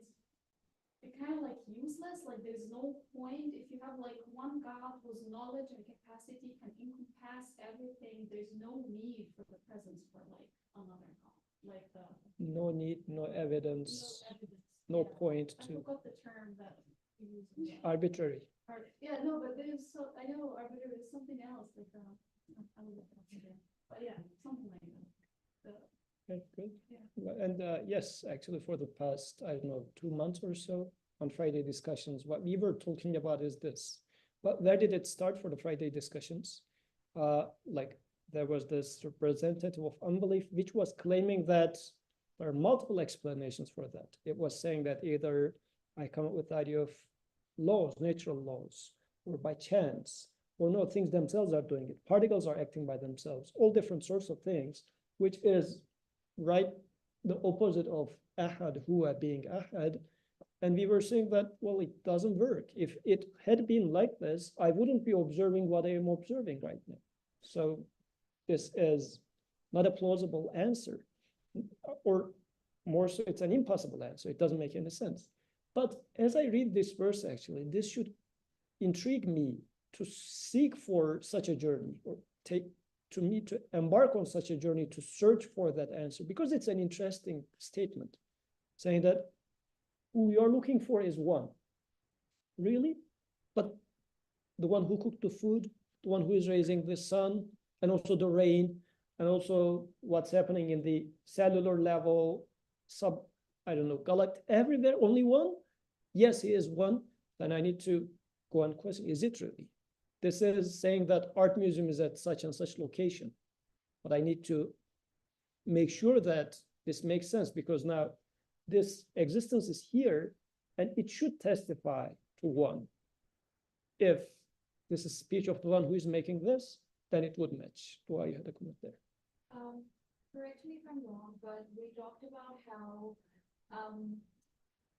G: it's kind of like useless. Like there's no point if you have like one God whose knowledge and capacity can encompass everything. There's no need for the presence for like another God, like the
B: No need, no evidence,
G: evidence.
B: no
G: Yeah.
B: point
G: I
B: to
G: forgot the term that you use. Yeah.
B: arbitrary.
G: Yeah, no, but there's so I know arbitrary is something else. Like I will look it up again. But yeah, something like that.
B: Okay, good.
G: Yeah.
B: Well, and yes, actually, for the past, I don't know, 2 months or so, on Friday discussions, what we were talking about is this. But where did it start for the Friday discussions? Like there was this representative of unbelief, which was claiming that there are multiple explanations for that. It was saying that either I come up with the idea of laws, natural laws, or by chance, or no, things themselves are doing it. Particles are acting by themselves, all different sorts of things, which is right the opposite of ahad, huwa being ahad. And we were saying that, well, it doesn't work. If it had been like this, I wouldn't be observing what I am observing right now. So this is not a plausible answer, or more so, it's an impossible answer. It doesn't make any sense. But as I read this verse, actually, this should intrigue me to seek for such a journey, or to embark on such a journey to search for that answer, because it's an interesting statement saying that who you're looking for is one. Really? But the one who cooked the food, the one who is raising the sun, and also the rain, and also what's happening in the cellular level, I don't know, galactic, everywhere, only one? Yes, he is one. Then I need to go and question, is it really? This is saying that art museum is at such and such location, but I need to make sure that this makes sense, because now this existence is here and it should testify to one. If this is speech of the one who is making this, then it would match. Dua, you had a comment there.
D: Correct me if I'm wrong, but we talked about how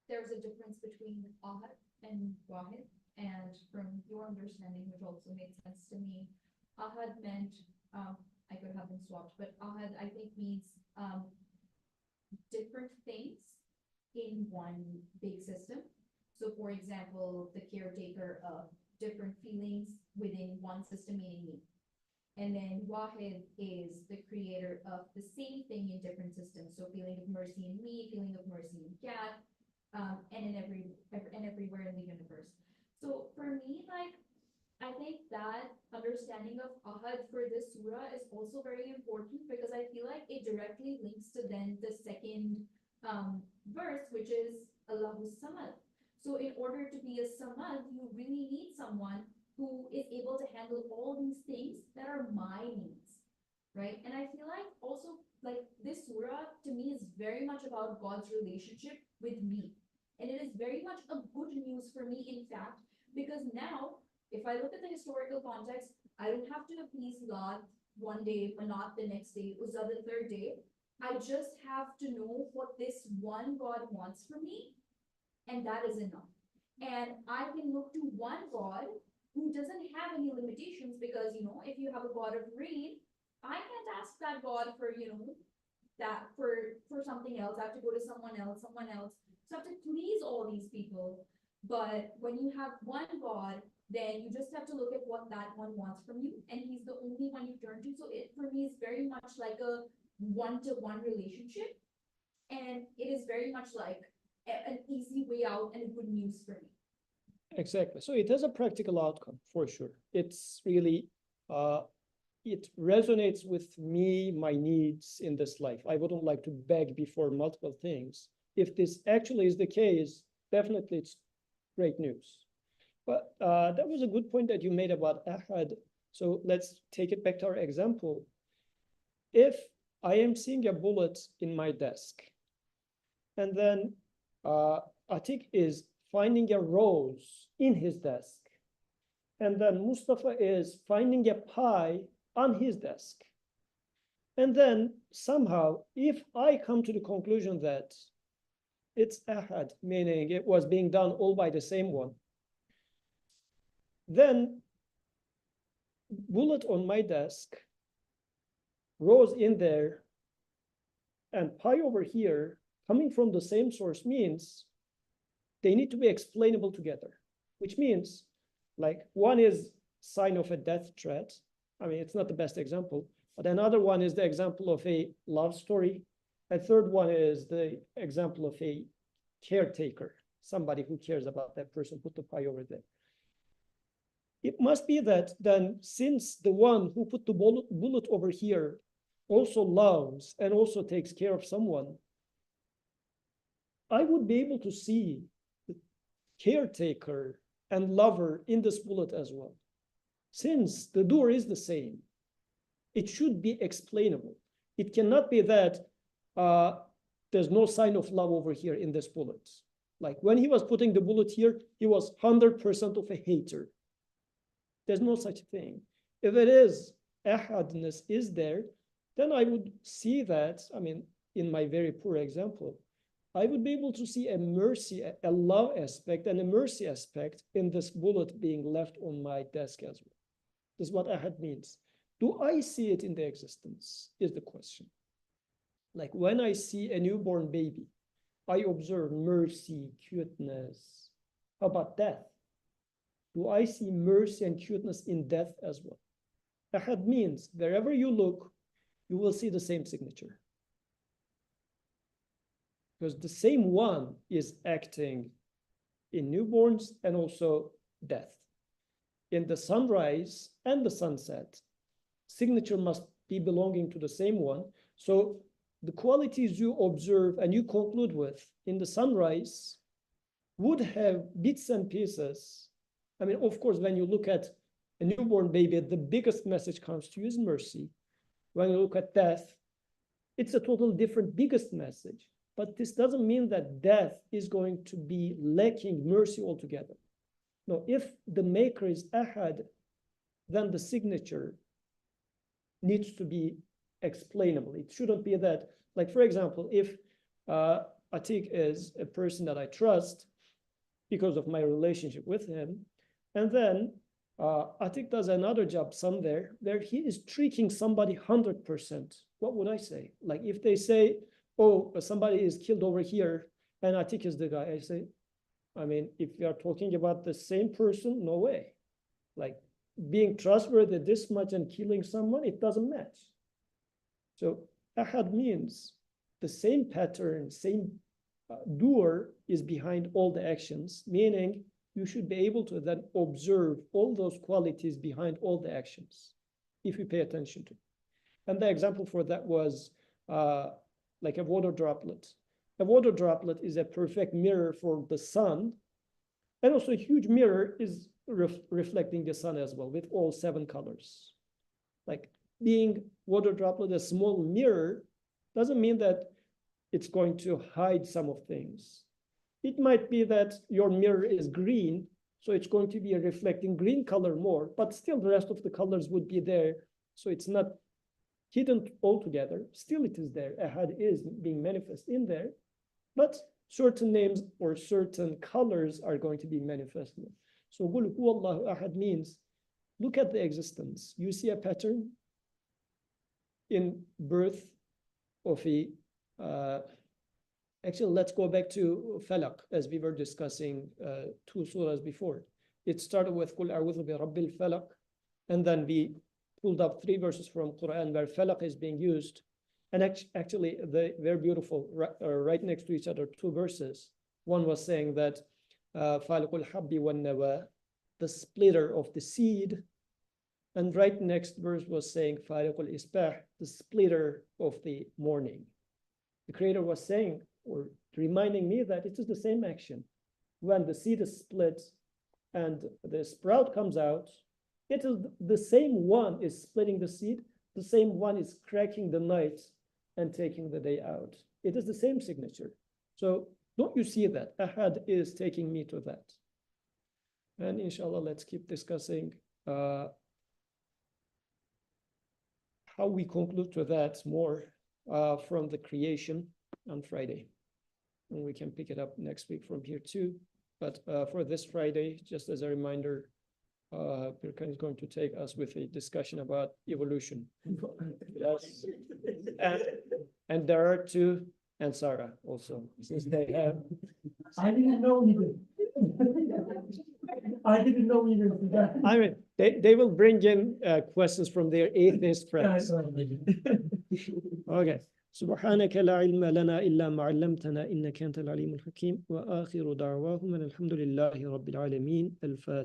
D: there's a difference between ahad and wahid, and from your understanding, which also made sense to me, ahad meant, I could have them swapped, but ahad I think means different things in one big system. So for example, the caretaker of different feelings within one system, meaning me. And then Wahid is the creator of the same thing in different systems. So feeling of mercy in me, feeling of mercy in Kat, and in everywhere in the universe. So for me, like, I think that understanding of Ahad for this surah is also very important, because I feel like it directly links to then the second verse, which is Allahu Samad. So in order to be a Samad, you really need someone who is able to handle all these things that are my needs, right? And I feel like also, like, this surah to me is very much about God's relationship with me. And it is very much a good news for me, in fact, because now, if I look at the historical context, I don't have to appease Lat one day, Manat the next day, Uzza the third day. I just have to know what this one God wants from me, and that is enough. And I can look to one God who doesn't have any limitations, because, you know, if you have a God of rain, I can't ask that God for, you know, that for something else. I have to go to someone else. So I have to please all these people. But when you have one God, then you just have to look at what that one wants from you, and he's the only one you turn to. So it, for me, is very much like a one-to-one relationship, and it is very much like an easy way out and a good news for me.
B: Exactly. So it has a practical outcome for sure. It's really, it resonates with me, my needs in this life. I wouldn't like to beg before multiple things. If this actually is the case, definitely it's great news. But that was a good point that you made about ahad. So let's take it back to our example. If I am seeing a bullet in my desk, and then Atik is finding a rose in his desk, and then Mustafa is finding a pie on his desk, And then somehow, if I come to the conclusion that it's ahad, meaning it was being done all by the same one, then bullet on my desk, rows in there, and pi over here, coming from the same source means they need to be explainable together, which means like one is sign of a death threat. I mean, it's not the best example, but another one is the example of a love story. A third one is the example of a caretaker, somebody who cares about that person, put the pi over there. It must be that then, since the one who put the bullet over here also loves and also takes care of someone, I would be able to see the caretaker and lover in this bullet as well. Since the doer is the same, it should be explainable. It cannot be that there's no sign of love over here in this bullet. Like when he was putting the bullet here, he was 100% of a hater. There's no such thing. If it is, ahadness is there, then I would see that, I mean, in my very poor example, I would be able to see a mercy, a love aspect and a mercy aspect in this bullet being left on my desk as well. This is what ahad means. Do I see it in the existence is the question. Like when I see a newborn baby, I observe mercy, cuteness. How about death? Do I see mercy and cuteness in death as well? Ahad means wherever you look, you will see the same signature. Because the same one is acting in newborns and also death. In the sunrise and the sunset, signature must be belonging to the same one. So the qualities you observe and you conclude with in the sunrise would have bits and pieces. I mean, of course, when you look at a newborn baby, the biggest message comes to you is mercy. When you look at death, it's a total different, biggest message. But this doesn't mean that death is going to be lacking mercy altogether. No, if the maker is ahad, then the signature needs to be explainable. It shouldn't be that, like, for example, if Atik is a person that I trust because of my relationship with him, and then Atik does another job somewhere where he is treating somebody 100%. What would I say? Like if they say, oh, somebody is killed over here and Atik is the guy, I say, I mean, if we are talking about the same person, no way. Like being trustworthy this much and killing someone, it doesn't match. So ahad means the same pattern, same doer is behind all the actions, meaning you should be able to then observe all those qualities behind all the actions if you pay attention to. And the example for that was like a water droplet. A water droplet is a perfect mirror for the sun, and also a huge mirror is reflecting the sun as well with all 7 colors. Like being water droplet, a small mirror, doesn't mean that it's going to hide some of things. It might be that your mirror is green, so it's going to be reflecting green color more, but still the rest of the colors would be there. So it's not hidden altogether. Still it is there. Ahad is being manifest in there, but certain names or certain colors are going to be manifested. So Qul huwallahu ahad means look at the existence. You see a pattern in birth of a actually, let's go back to Falaq, as we were discussing 2 surahs before. It started with Qul a'udhu bi rabbil falaq, and then we pulled up 3 verses from Quran where Falaq is being used. And actually, they're beautiful, right next to each other, 2 verses. One was saying that Faliqul habbi wan nawa, the splitter of the seed. And right next verse was saying Faliqul isbah, the splitter of the morning. The Creator was saying, or reminding me that it is the same action. When the seed is split and the sprout comes out, it is the same one is splitting the seed, the same one is cracking the night and taking the day out. It is the same signature. So don't you see that? Ahad is taking me to that. And inshallah, let's keep discussing how we conclude to that more from the creation on Friday. And we can pick it up next week from here too. But for this Friday, just as a reminder, Birkan is going to take us with a discussion about evolution. Yes. And there are two, and Sarah also, since they have.
E: I didn't know either. I didn't know either.
B: I mean, they will bring in questions from their atheist friends. Okay. سبحانك لا علم لنا إلا ما علمتنا إنك أنت العليم الحكيم وآخر دعواهم أن الحمد لله رب العالمين الفاتحة.